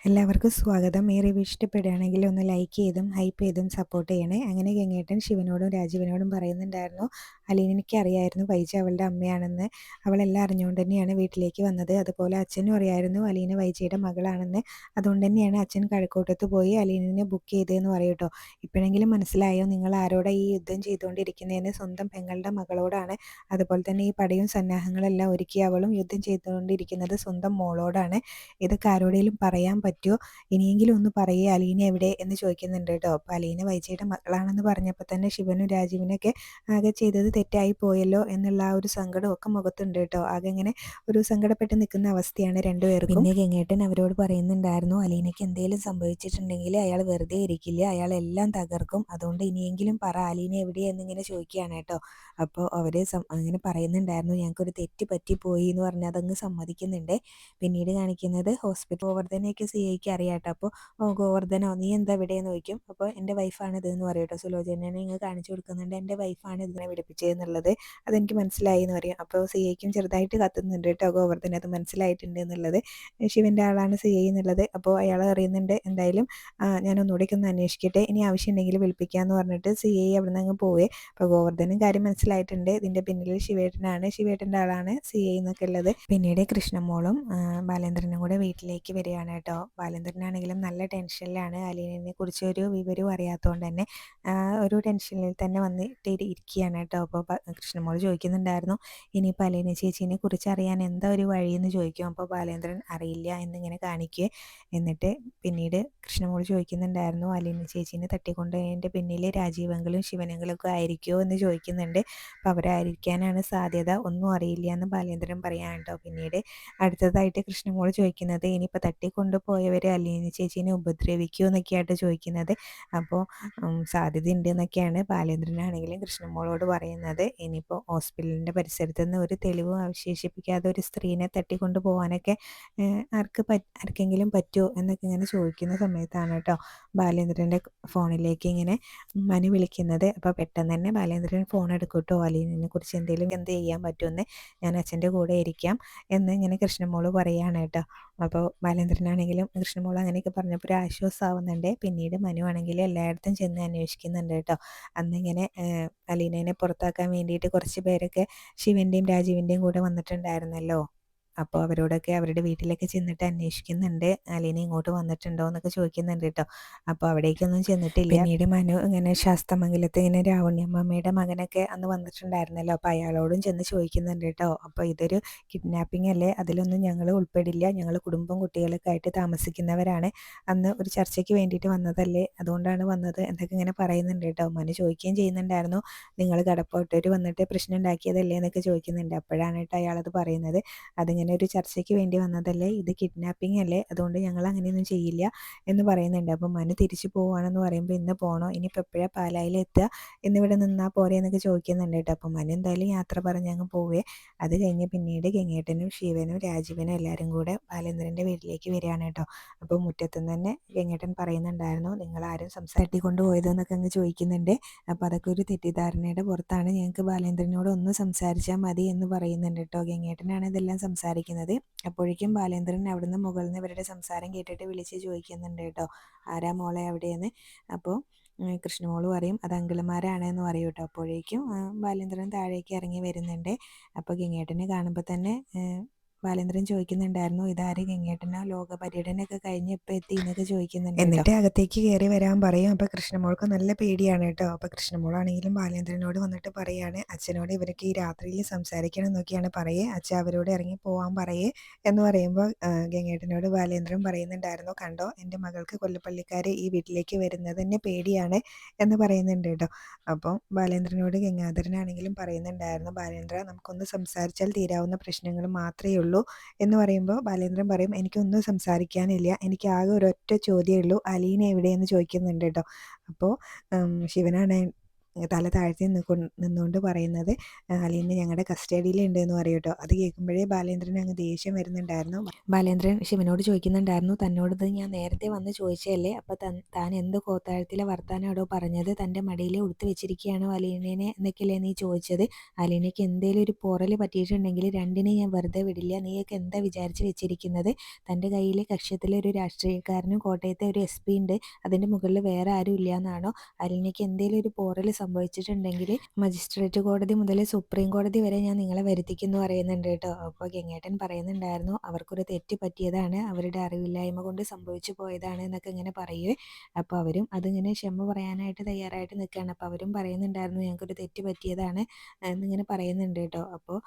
എല്ലാവർക്കും സ്വാഗതം. ഈ റിവ്യൂ ഇഷ്ടപ്പെടുകയാണെങ്കിൽ ഒന്ന് ലൈക്ക് ചെയ്തും ഹൈപ്പ് ചെയ്തും സപ്പോർട്ട് ചെയ്യണേ. അങ്ങനെ ഗംഗേട്ടൻ ശിവനോടും രാജീവിനോടും പറയുന്നുണ്ടായിരുന്നു, അലീനയ്ക്ക് അറിയായിരുന്നു വൈജ അവളുടെ അമ്മയാണെന്ന്. അവളെല്ലാം അറിഞ്ഞുകൊണ്ട് തന്നെയാണ് വീട്ടിലേക്ക് വന്നത്. അതുപോലെ അച്ഛനും അറിയായിരുന്നു അലീന വൈജയുടെ മകളാണെന്ന്. അതുകൊണ്ട് തന്നെയാണ് അച്ഛൻ കഴക്കൂട്ടത്ത് പോയി അലീനനെ ബുക്ക് ചെയ്തതെന്ന് പറയും കേട്ടോ. ഇപ്പോഴെങ്കിലും മനസ്സിലായോ നിങ്ങൾ ആരോടെ ഈ യുദ്ധം ചെയ്തുകൊണ്ടിരിക്കുന്നതെന്ന്? സ്വന്തം പെങ്ങളുടെ മകളോടാണ്. അതുപോലെ തന്നെ ഈ പടയും സന്നാഹങ്ങളെല്ലാം ഒരുക്കി അവളും യുദ്ധം ചെയ്തുകൊണ്ടിരിക്കുന്നത് സ്വന്തം മോളോടാണ്. ഇതൊക്കെ ആരോടെങ്കിലും പറയാൻ പറ്റുമോ? ഇനിയെങ്കിലും ഒന്ന് പറയേ, അലീന എവിടെ എന്ന് ചോദിക്കുന്നുണ്ട് കേട്ടോ. അപ്പോൾ അലീന വൈജയുടെ മകളാണെന്ന് പറഞ്ഞപ്പോൾ തന്നെ ശിവനും രാജീവിനൊക്കെ ആകെ ചെയ്തത് തെറ്റായി പോയല്ലോ എന്നുള്ള ആ ഒരു സങ്കടമൊക്കെ മുഖത്തുണ്ട് കേട്ടോ. ആകെ ഇങ്ങനെ ഒരു സങ്കടപ്പെട്ട് നിൽക്കുന്ന അവസ്ഥയാണ് രണ്ടുപേർക്കും. പിന്നെ ഗംഗേട്ടൻ അവരോട് പറയുന്നുണ്ടായിരുന്നു, അലീനയ്ക്ക് എന്തെങ്കിലും സംഭവിച്ചിട്ടുണ്ടെങ്കിൽ അയാൾ വെറുതെ ഇരിക്കില്ല, അയാൾ എല്ലാം തകർക്കും. അതുകൊണ്ട് ഇനിയെങ്കിലും പറ, അലീന എവിടെയെന്നിങ്ങനെ ചോദിക്കുകയാണ് കേട്ടോ. അപ്പോൾ അവർ അങ്ങനെ പറയുന്നുണ്ടായിരുന്നു, ഞങ്ങൾക്കൊരു തെറ്റ് പറ്റിപ്പോയി എന്ന് പറഞ്ഞാൽ അതങ്ങ് സമ്മതിക്കുന്നുണ്ട്. പിന്നീട് കാണിക്കുന്നത് ഹോസ്പിറ്റൽ. ഗോവർദ്ധനെയൊക്കെ സി ഐക്ക് അറിയാട്ടോ. അപ്പോൾ ഗോവർദ്ധനോ നീ എന്താ ഇവിടെയെന്ന് ചോദിക്കും. അപ്പോൾ എൻ്റെ വൈഫാണ് ഇതെന്ന് പറയും കേട്ടോ. സുലോചനനെ ഇങ്ങ് കാണിച്ചു കൊടുക്കുന്നുണ്ട്, എൻ്റെ വൈഫാണ് ഇതിനെ വിളിപ്പിച്ചതെന്നുള്ളത്. അതെനിക്ക് മനസ്സിലായി എന്ന് പറയും. അപ്പോൾ സി ഐക്കും ചെറുതായിട്ട് കത്തുന്നുണ്ട് കേട്ടോ ഗോവർദ്ധന അത് മനസ്സിലായിട്ടുണ്ട് എന്നുള്ളത്. ശിവൻ്റെ ആളാണ് സി ഐ എന്നുള്ളത്. അപ്പോൾ അയാൾ അറിയുന്നുണ്ട്. എന്തായാലും ഞാൻ ഒന്നുകൂടെയൊക്കെ ഒന്ന് അന്വേഷിക്കട്ടെ, ഇനി ആവശ്യമുണ്ടെങ്കിൽ വിളിപ്പിക്കാമെന്ന് പറഞ്ഞിട്ട് സി ഐ അവിടെ നിന്ന് അങ്ങ് പോവേ. അപ്പോൾ ഗോവർദ്ധനും കാര്യം മനസ്സിലായിട്ടുണ്ട്, ഇതിൻ്റെ പിന്നിൽ ശിവേട്ടനാണ്, ശിവേട്ടൻ്റെ ആളാണ് സി ഐ എന്നൊക്കെ ഉള്ളത്. പിന്നീട് കൃഷ്ണമോളും ബാലേന്ദ്രനും കൂടെ വീട്ടിലേക്ക് വരികയാണ് കേട്ടോ. ബാലേന്ദ്രനാണെങ്കിലും നല്ല ടെൻഷനിലാണ്. അലീനയെ കുറിച്ച് ഒരു വിവരവും അറിയാത്തതുകൊണ്ട് തന്നെ ഒരു ടെൻഷനിൽ തന്നെ വന്നിട്ട് ഇരിക്കുകയാണ് കേട്ടോ. അപ്പോൾ കൃഷ്ണമോൾ ചോദിക്കുന്നുണ്ടായിരുന്നു, ഇനിയിപ്പോൾ അലീന ചേച്ചീനെ കുറിച്ച് അറിയാൻ എന്താ ഒരു വഴിയെന്ന് ചോദിക്കും. അപ്പോൾ ബാലേന്ദ്രൻ അറിയില്ല എന്നിങ്ങനെ കാണിക്കുക. എന്നിട്ട് പിന്നീട് കൃഷ്ണമോൾ ചോദിക്കുന്നുണ്ടായിരുന്നു, അലീന ചേച്ചീനെ തട്ടിക്കൊണ്ടതിൻ്റെ പിന്നിൽ രാജീവെങ്കിലും ശിവനെങ്കിലും ഒക്കെ ആയിരിക്കുമോ എന്ന് ചോദിക്കുന്നുണ്ട്. അപ്പോൾ അവരായിരിക്കാനാണ് സാധ്യത, ഒന്നും അറിയില്ല എന്ന് ബാലേന്ദ്രൻ പറയാൻ കേട്ടോ. പിന്നീട് അടുത്തതായിട്ട് കൃഷ്ണമോൾ ചോദിക്കുന്നത്, ഇനിയിപ്പോൾ തട്ടിക്കൊണ്ടുപോയവർ അലീന ചേച്ചീനെ ഉപദ്രവിക്കുമോ എന്നൊക്കെയായിട്ട് ചോദിക്കുന്നത്. അപ്പോൾ സാധ്യതയുണ്ട് എന്നൊക്കെയാണ് ബാലേന്ദ്രനാണെങ്കിലും കൃഷ്ണമോളോട് പറയുന്നത്. ഇനിയിപ്പോൾ ഹോസ്പിറ്റലിൻ്റെ പരിസരത്ത് നിന്ന് ഒരു തെളിവും അവശേഷിപ്പിക്കാതെ ഒരു സ്ത്രീനെ തട്ടിക്കൊണ്ടു പോകാനൊക്കെ ആർക്കെങ്കിലും പറ്റുമോ എന്നൊക്കെ ഇങ്ങനെ ചോദിക്കുന്ന സമയത്താണ് കേട്ടോ ബാലേന്ദ്രൻ്റെ ഫോണിലേക്ക് ഇങ്ങനെ മനു വിളിക്കുന്നത്. അപ്പോൾ പെട്ടെന്ന് തന്നെ ബാലേന്ദ്രൻ ഫോൺ എടുക്കൂട്ടോ. അലീനയെ കുറിച്ച് എന്ത് ചെയ്യാൻ പറ്റുമെന്ന്, ഞാൻ അച്ഛൻ്റെ കൂടെ ഇരിക്കാം എന്ന് ഇങ്ങനെ കൃഷ്ണമോള് പറയുകയാണ് കേട്ടോ. അപ്പോൾ ബാലേന്ദ്രനാണെങ്കിലും കൃഷ്ണമോൾ അങ്ങനെയൊക്കെ പറഞ്ഞപ്പോൾ ഒരു ആശ്വാസമാവുന്നുണ്ട്. പിന്നീട് മനു ആണെങ്കിലും എല്ലായിടത്തും ചെന്ന് അന്വേഷിക്കുന്നുണ്ട് കേട്ടോ. അന്നിങ്ങനെ അലീനേനെ പുറത്താക്കാൻ വേണ്ടിയിട്ട് കുറച്ച് പേരൊക്കെ ശിവൻ്റെയും രാജീവിൻ്റെയും കൂടെ വന്നിട്ടുണ്ടായിരുന്നല്ലോ. അപ്പോൾ അവരോടൊക്കെ അവരുടെ വീട്ടിലൊക്കെ ചെന്നിട്ട് അന്വേഷിക്കുന്നുണ്ട്, അലീന ഇങ്ങോട്ട് വന്നിട്ടുണ്ടോ എന്നൊക്കെ ചോദിക്കുന്നുണ്ട് കേട്ടോ. അപ്പോൾ അവിടേക്കൊന്നും ചെന്നിട്ടില്ല. പിന്നീട് മനു ഇങ്ങനെ ശാസ്തമംഗലത്ത് ഇങ്ങനെ രാവണ്യമ്മയുടെ മകനൊക്കെ അന്ന് വന്നിട്ടുണ്ടായിരുന്നല്ലോ. അപ്പോൾ അയാളോടും ചെന്ന് ചോദിക്കുന്നുണ്ട് കേട്ടോ. അപ്പോൾ ഇതൊരു കിഡ്നാപ്പിംഗ് അല്ലേ, അതിലൊന്നും ഞങ്ങൾ ഉൾപ്പെടില്ല, ഞങ്ങൾ കുടുംബം കുട്ടികളൊക്കെ ആയിട്ട് താമസിക്കുന്നവരാണ്, അന്ന് ഒരു ചർച്ചയ്ക്ക് വേണ്ടിയിട്ട് വന്നതല്ലേ, അതുകൊണ്ടാണ് വന്നത് എന്നൊക്കെ ഇങ്ങനെ പറയുന്നുണ്ട് കേട്ടോ. മനു ചോദിക്കുകയും ചെയ്യുന്നുണ്ടായിരുന്നു, നിങ്ങൾ കടപ്പോട്ടൂർ വന്നിട്ട് പ്രശ്നം ഉണ്ടാക്കിയതല്ലേ എന്നൊക്കെ ചോദിക്കുന്നുണ്ട്. അപ്പോഴാണ് കേട്ടോ അയാളത് പറയുന്നത്, അതിങ്ങനെ ഒരു ചർച്ചയ്ക്ക് വേണ്ടി വന്നതല്ലേ, ഇത് കിഡ്നാപ്പിംഗ് അല്ലേ, അതുകൊണ്ട് ഞങ്ങൾ അങ്ങനെയൊന്നും ചെയ്യില്ല എന്ന് പറയുന്നുണ്ട്. അപ്പം മനു തിരിച്ചു പോവുകയാണെന്ന് പറയുമ്പോൾ, ഇന്ന് പോകണോ, ഇനിയിപ്പോൾ എപ്പോഴാണ് പാലായിലെത്തുക, എന്നിവിടെ നിന്നാൽ പോരെ എന്നൊക്കെ ചോദിക്കുന്നുണ്ട് കേട്ടോ. അപ്പം മനു എന്തായാലും യാത്ര പറഞ്ഞ് അങ്ങ് പോവേ. അത് കഴിഞ്ഞ് പിന്നീട് ഗംഗേട്ടനും ശിവനും രാജീവനും എല്ലാവരും കൂടെ ബാലേന്ദ്രൻ്റെ വീട്ടിലേക്ക് വരികയാണ് കേട്ടോ. അപ്പോൾ മുറ്റത്തുനിന്ന് തന്നെ ഗംഗേട്ടൻ പറയുന്നുണ്ടായിരുന്നു, നിങ്ങളാരും തട്ടിക്കൊണ്ട് പോയതെന്നൊക്കെ അങ്ങ് ചോദിക്കുന്നുണ്ട്. അപ്പോൾ അതൊക്കെ ഒരു തെറ്റിദ്ധാരണയുടെ പുറത്താണ്, ഞങ്ങൾക്ക് ബാലേന്ദ്രനോട് ഒന്ന് സംസാരിച്ചാൽ മതി എന്ന് പറയുന്നുണ്ട് കേട്ടോ. ഗംഗേട്ടനാണ് ഇതെല്ലാം സംസാരിക്കുന്നത്. അപ്പോഴേക്കും ബാലേന്ദ്രൻ അവിടുന്ന് മുകളിൽ നിന്ന് ഇവരുടെ സംസാരം കേട്ടിട്ട് വിളിച്ച് ചോദിക്കുന്നുണ്ട് കേട്ടോ, ആരാ മോളെ അവിടെയെന്ന്. അപ്പോൾ കൃഷ്ണമോള് പറയും, അത് അങ്കിളുമാരാണ് എന്ന് പറയും കേട്ടോ. അപ്പോഴേക്കും ബാലേന്ദ്രൻ താഴേക്ക് ഇറങ്ങി വരുന്നുണ്ട്. അപ്പോൾ ഗംഗേട്ടനെ കാണുമ്പോൾ തന്നെ ബാലേന്ദ്രൻ ചോദിക്കുന്നുണ്ടായിരുന്നു, ഇതാര് ഗംഗേട്ടനോ, ലോക പര്യടനമൊക്കെ കഴിഞ്ഞ് ഇപ്പോൾ എത്തി എന്നൊക്കെ ചോദിക്കുന്നുണ്ട്. എന്നിട്ട് അകത്തേക്ക് കയറി വരാൻ പറയും. അപ്പോൾ കൃഷ്ണമോൾക്ക് നല്ല പേടിയാണ് കേട്ടോ. അപ്പോൾ കൃഷ്ണമോളാണെങ്കിലും ബാലേന്ദ്രനോട് വന്നിട്ട് പറയാണ്, അച്ഛനോട് ഇവരൊക്കെ ഈ രാത്രിയിൽ സംസാരിക്കണം എന്നൊക്കെയാണ് പറയേ, അച്ഛൻ അവരോട് ഇറങ്ങി പോകാൻ പറയേ എന്ന് പറയുമ്പോൾ ഗംഗേട്ടനോട് ബാലേന്ദ്രൻ പറയുന്നുണ്ടായിരുന്നു, കണ്ടോ എൻ്റെ മകൾക്ക് കൊല്ലപ്പള്ളിക്കാർ ഈ വീട്ടിലേക്ക് വരുന്നത് തന്നെ പേടിയാണ് എന്ന് പറയുന്നുണ്ട് കേട്ടോ. അപ്പോൾ ബാലേന്ദ്രനോട് ഗംഗാധരനാണെങ്കിലും പറയുന്നുണ്ടായിരുന്നു, ബാലേന്ദ്ര നമുക്കൊന്ന് സംസാരിച്ചാൽ തീരാവുന്ന പ്രശ്നങ്ങൾ മാത്രമേ ഉള്ളൂ എന്ന് പറയുമ്പോൾ ബാലേന്ദ്രൻ പറയും, എനിക്കൊന്നും സംസാരിക്കാനില്ല, എനിക്ക് ആകെ ഒരൊറ്റ ചോദ്യമേ ഉള്ളൂ, അലീന എവിടെയെന്ന് ചോദിക്കുന്നുണ്ട് കേട്ടോ. അപ്പോൾ ശിവനാണ് തല താഴ്ത്തി നിന്നുകൊണ്ട് പറയുന്നത് അലീന ഞങ്ങളുടെ കസ്റ്റഡിയിലുണ്ട് എന്ന് പറയും കേട്ടോ. അത് കേൾക്കുമ്പോഴേ ബാലേന്ദ്രന് അങ്ങ് ദേഷ്യം വരുന്നുണ്ടായിരുന്നു. ബാലേന്ദ്രൻ ശിവനോട് ചോദിക്കുന്നുണ്ടായിരുന്നു, തന്നോടത് ഞാൻ നേരത്തെ വന്ന് ചോദിച്ചതല്ലേ, അപ്പോൾ താൻ എന്ത് കോത്താഴത്തിലെ വർത്താനാടോ പറഞ്ഞത്, തൻ്റെ മടിയിൽ ഉടുത്ത് വെച്ചിരിക്കുകയാണോ അലീനനെ എന്നൊക്കെയല്ലേ നീ ചോദിച്ചത്. അലീനയ്ക്ക് എന്തേലും ഒരു പോറൽ പറ്റിയിട്ടുണ്ടെങ്കിൽ രണ്ടിനെ ഞാൻ വെറുതെ വിടില്ല. നീയൊക്കെ എന്താ വിചാരിച്ച് വെച്ചിരിക്കുന്നത്? തൻ്റെ കയ്യിൽ കക്ഷ്യത്തിലെ ഒരു രാഷ്ട്രീയക്കാരനും കോട്ടയത്തെ ഒരു SP ഉണ്ട്, അതിൻ്റെ മുകളിൽ വേറെ ആരും ഇല്ല എന്നാണോ? അലീനയ്ക്ക് എന്തേലും ഒരു പോറൽ സംഭവിച്ചിട്ടുണ്ടെങ്കിൽ മജിസ്ട്രേറ്റ് കോടതി മുതൽ സുപ്രീം കോടതി വരെ ഞാൻ നിങ്ങളെ വരുത്തിക്കുന്നു പറയുന്നുണ്ട് കേട്ടോ. അപ്പോൾ ഗംഗേട്ടൻ പറയുന്നുണ്ടായിരുന്നു, അവർക്കൊരു തെറ്റ് പറ്റിയതാണ്, അവരുടെ അറിവില്ലായ്മ കൊണ്ട് സംഭവിച്ചു പോയതാണ് എന്നൊക്കെ ഇങ്ങനെ പറയുവേ. അപ്പോൾ അവരും അതിങ്ങനെ ക്ഷമ പറയാനായിട്ട് തയ്യാറായിട്ട് നിൽക്കുകയാണ്. അപ്പോൾ അവരും പറയുന്നുണ്ടായിരുന്നു, ഞങ്ങൾക്കൊരു തെറ്റ് പറ്റിയതാണ് എന്നിങ്ങനെ പറയുന്നുണ്ട് കേട്ടോ. അപ്പോൾ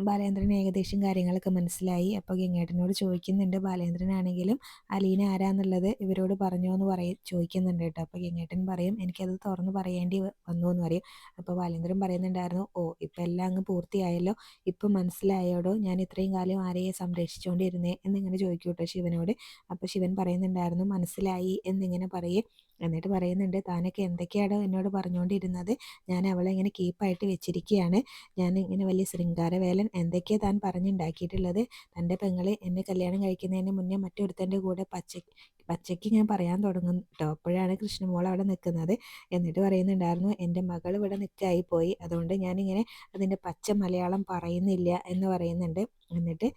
ബാലേന്ദ്രൻ ഏകദേശം കാര്യങ്ങളൊക്കെ മനസ്സിലായി. അപ്പോൾ ഗംഗേട്ടനോട് ചോദിക്കുന്നുണ്ട്, ബാലേന്ദ്രനാണെങ്കിലും അലീന ആരാന്നുള്ളത് ഇവരോട് പറഞ്ഞോ എന്ന് ചോദിക്കുന്നുണ്ട് കേട്ടോ. അപ്പോൾ ഗംഗേട്ടൻ പറയും, എനിക്കത് തുറന്ന് പറയേണ്ടി വന്നു എന്ന് പറയും. അപ്പോൾ ബാലേന്ദ്രൻ പറയുന്നുണ്ടായിരുന്നു, ഓ ഇപ്പം എല്ലാം അങ്ങ് പൂർത്തിയായല്ലോ, ഇപ്പം മനസ്സിലായോടോ ഞാൻ ഇത്രയും കാലം ആരെയെ സംരക്ഷിച്ചുകൊണ്ടിരുന്നേ എന്നിങ്ങനെ ചോദിക്കും കേട്ടോ ശിവനോട്. അപ്പോൾ ശിവൻ പറയുന്നുണ്ടായിരുന്നു, മനസ്സിലായി എന്നിങ്ങനെ പറയേ. എന്നിട്ട് പറയുന്നുണ്ട്, താനൊക്കെ എന്തൊക്കെയാണോ എന്നോട് പറഞ്ഞുകൊണ്ടിരുന്നത്, ഞാൻ അവളെ ഇങ്ങനെ കീപ്പായിട്ട് വെച്ചിരിക്കുകയാണ്, ഞാൻ ഇങ്ങനെ വലിയ ശൃംഗാരവേലൻ എന്തൊക്കെയാണ് താൻ പറഞ്ഞുണ്ടാക്കിയിട്ടുള്ളത്, തൻ്റെ പെങ്ങളെ എന്നെ കല്യാണം കഴിക്കുന്നതിന് മുന്നേ മറ്റൊരുത്തൻ്റെ കൂടെ പച്ചയ്ക്ക് ഞാൻ പറയാൻ തുടങ്ങും കേട്ടോ. അപ്പോഴാണ് കൃഷ്ണമോൾ അവിടെ നിൽക്കുന്നത്. എന്നിട്ട് പറയുന്നുണ്ടായിരുന്നു, എൻ്റെ മകൾ ഇവിടെ നിൽക്കായി പോയി, അതുകൊണ്ട് ഞാനിങ്ങനെ അതിൻ്റെ പച്ച മലയാളം പറയുന്നില്ല എന്ന് പറയുന്നുണ്ട്. എന്നിട്ട്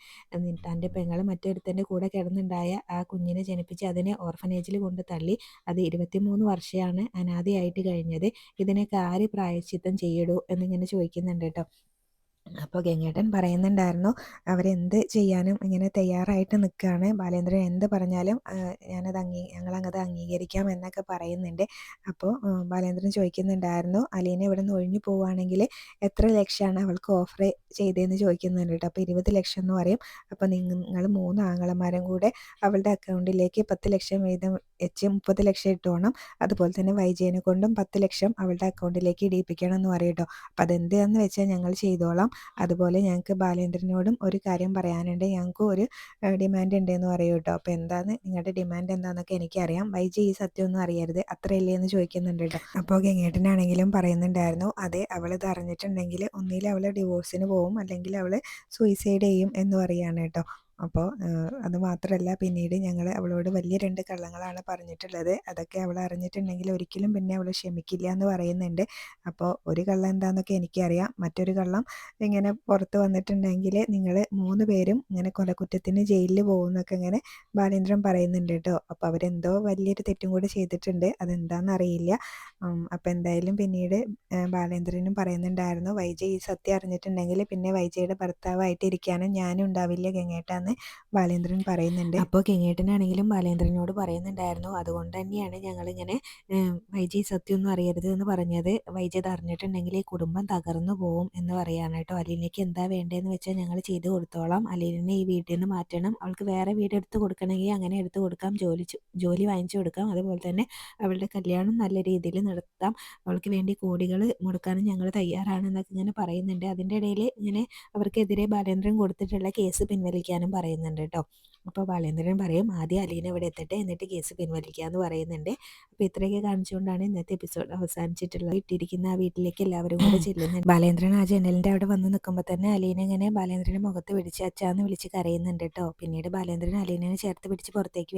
തൻ്റെ പെങ്ങൾ മറ്റൊരുത്തൻ്റെ കൂടെ കിടന്നുണ്ടായ ആ കുഞ്ഞിനെ ജനിപ്പിച്ച് അതിനെ ഓർഫനേജിൽ കൊണ്ട് തള്ളി, അത് 23 വർഷമാണ് അനാഥയായിട്ട് കഴിഞ്ഞത്, ഇതിനൊക്കെ ആര് പ്രായശ്ചിത്തം ചെയ്യടൂ എന്നിങ്ങനെ ചോദിക്കുന്നുണ്ട് കേട്ടോ. അപ്പോൾ ഗംഗേട്ടൻ പറയുന്നുണ്ടായിരുന്നു, അവരെന്ത് ചെയ്യാനും ഇങ്ങനെ തയ്യാറായിട്ട് നിൽക്കുകയാണ്, ബാലേന്ദ്രൻ എന്ത് പറഞ്ഞാലും ഞങ്ങളങ്ങത് അംഗീകരിക്കാം എന്നൊക്കെ പറയുന്നുണ്ട്. അപ്പോൾ ബാലേന്ദ്രൻ ചോദിക്കുന്നുണ്ടായിരുന്നു, അലീന ഇവിടെ നിന്ന് ഒഴിഞ്ഞു പോവുകയാണെങ്കിൽ എത്ര ലക്ഷമാണ് അവൾക്ക് ഓഫർ ചെയ്തതെന്ന് ചോദിക്കുന്നുണ്ട് കേട്ടോ. അപ്പോൾ 20 ലക്ഷം എന്ന് പറയും. അപ്പോൾ നിങ്ങൾ 3 ആങ്ങളമാരും കൂടെ അവളുടെ അക്കൗണ്ടിലേക്ക് 10 ലക്ഷം വീതം വെച്ച് 30 ലക്ഷം ഇട്ടോണം, അതുപോലെ തന്നെ വൈജയനെ കൊണ്ടും 10 ലക്ഷം അവളുടെ അക്കൗണ്ടിലേക്ക് ഇടിയിപ്പിക്കണം എന്ന് പറയും കേട്ടോ. അപ്പോൾ അതെന്താണെന്ന് വെച്ചാൽ ഞങ്ങൾ ചെയ്തോളാം, അതുപോലെ ഞങ്ങൾക്ക് ബാലേന്ദ്രനോടും ഒരു കാര്യം പറയാനുണ്ട്, ഞങ്ങൾക്ക് ഒരു ഡിമാൻഡ് ഉണ്ടെന്ന് പറയൂ കേട്ടോ. അപ്പോൾ എന്താണ് നിങ്ങളുടെ ഡിമാൻഡ് എന്താണെന്നൊക്കെ എനിക്കറിയാം, വൈജി ഈ സത്യമൊന്നും അറിയരുത് അത്രയല്ലേ എന്ന് ചോദിക്കുന്നുണ്ട് കേട്ടോ. അപ്പോൾ ഗംഗേട്ടനാണെങ്കിലും പറയുന്നുണ്ടായിരുന്നു, അതെ അവളിത് അറിഞ്ഞിട്ടുണ്ടെങ്കിൽ ഒന്നിൽ അവൾ ഡിവോഴ്സിന് പോവും, അല്ലെങ്കിൽ അവൾ സൂയിസൈഡ് ചെയ്യും എന്ന് പറയുകയാണ് കേട്ടോ. അപ്പോൾ അത് മാത്രമല്ല, പിന്നീട് ഞങ്ങൾ അവളോട് വലിയ 2 കള്ളങ്ങളാണ് പറഞ്ഞിട്ടുള്ളത്, അതൊക്കെ അവൾ അറിഞ്ഞിട്ടുണ്ടെങ്കിൽ ഒരിക്കലും പിന്നെ അവൾ ക്ഷമിക്കില്ല എന്ന് പറയുന്നുണ്ട്. അപ്പോൾ ഒരു കള്ളം എന്താണെന്നൊക്കെ എനിക്കറിയാം, മറ്റൊരു കള്ളം ഇങ്ങനെ പുറത്ത് വന്നിട്ടുണ്ടെങ്കിൽ നിങ്ങൾ 3 പേരും ഇങ്ങനെ കൊലക്കുറ്റത്തിന് ജയിലിൽ പോകുമെന്നൊക്കെ ഇങ്ങനെ ബാലേന്ദ്രൻ പറയുന്നുണ്ട് കേട്ടോ. അപ്പോൾ അവരെന്തോ വലിയൊരു തെറ്റും കൂടെ ചെയ്തിട്ടുണ്ട്, അതെന്താണെന്ന് അറിയില്ല. അപ്പോൾ എന്തായാലും പിന്നീട് ബാലേന്ദ്രനും പറയുന്നുണ്ടായിരുന്നു, വൈജയ് ഈ സത്യം അറിഞ്ഞിട്ടുണ്ടെങ്കിൽ പിന്നെ വൈജയുടെ ഭർത്താവായിട്ട് ഇരിക്കാനും ഞാനും ഉണ്ടാവില്ല ഗംഗേട്ടാന്ന് ബാലേന്ദ്രൻ പറയുന്നുണ്ട്. അപ്പോൾ ഗംഗേട്ടനാണെങ്കിലും ബാലേന്ദ്രനോട് പറയുന്നുണ്ടായിരുന്നു, അതുകൊണ്ട് തന്നെയാണ് ഞങ്ങളിങ്ങനെ വൈജയ് സത്യമൊന്നും അറിയരുത് എന്ന് പറഞ്ഞത്, വൈജയ് അറിഞ്ഞിട്ടുണ്ടെങ്കിൽ ഈ കുടുംബം തകർന്നു പോവും എന്ന് പറയാണ് കേട്ടോ. അലീനയ്ക്ക് എന്താ വേണ്ടതെന്ന് വെച്ചാൽ ഞങ്ങൾ ചെയ്ത് കൊടുത്തോളാം, അലീനെ ഈ വീട്ടിൽ നിന്ന് മാറ്റണം, അവൾക്ക് വേറെ വീട് എടുത്ത് കൊടുക്കണമെങ്കിൽ അങ്ങനെ എടുത്ത് കൊടുക്കാം, ജോലി വാങ്ങിച്ചു കൊടുക്കാം, അതുപോലെ തന്നെ അവളുടെ കല്യാണം നല്ല രീതിയിൽ നടത്താം, അവൾക്ക് വേണ്ടി കോടികൾ മുടക്കാനും ഞങ്ങൾ തയ്യാറാണെന്നൊക്കെ ഇങ്ങനെ പറയുന്നുണ്ട്. അതിൻ്റെ ഇടയിൽ ഇങ്ങനെ അവർക്കെതിരെ ബാലേന്ദ്രൻ കൊടുത്തിട്ടുള്ള കേസ് പിൻവലിക്കാനും പറയുന്നുണ്ട് കേട്ടോ. അപ്പോൾ ബാലേന്ദ്രൻ പറയും, ആദ്യം അലീന ഇവിടെ എത്തട്ടെ എന്നിട്ട് കേസ് പിൻവലിക്കുക എന്ന് പറയുന്നുണ്ട്. അപ്പോൾ ഇത്രയൊക്കെ കാണിച്ചുകൊണ്ടാണ് ഇന്നത്തെ എപ്പിസോഡ് അവസാനിച്ചിട്ടുള്ളത്. ഇട്ടിരിക്കുന്ന ആ വീട്ടിലേക്ക് എല്ലാവരും കൂടെ ചെല്ലുന്നുണ്ട്. ബാലേന്ദ്രൻ ആ ജനലിൻ്റെ അവിടെ വന്ന് നിൽക്കുമ്പോൾ തന്നെ അലീന ഇങ്ങനെ ബാലേന്ദ്രൻ്റെ മുഖത്ത് പിടിച്ച് അച്ചാന്ന് വിളിച്ച് കരയുന്നുണ്ട് കേട്ടോ. പിന്നീട് ബാലേന്ദ്രൻ അലീനയെ ചേർത്ത് പിടിച്ച് പുറത്തേക്ക്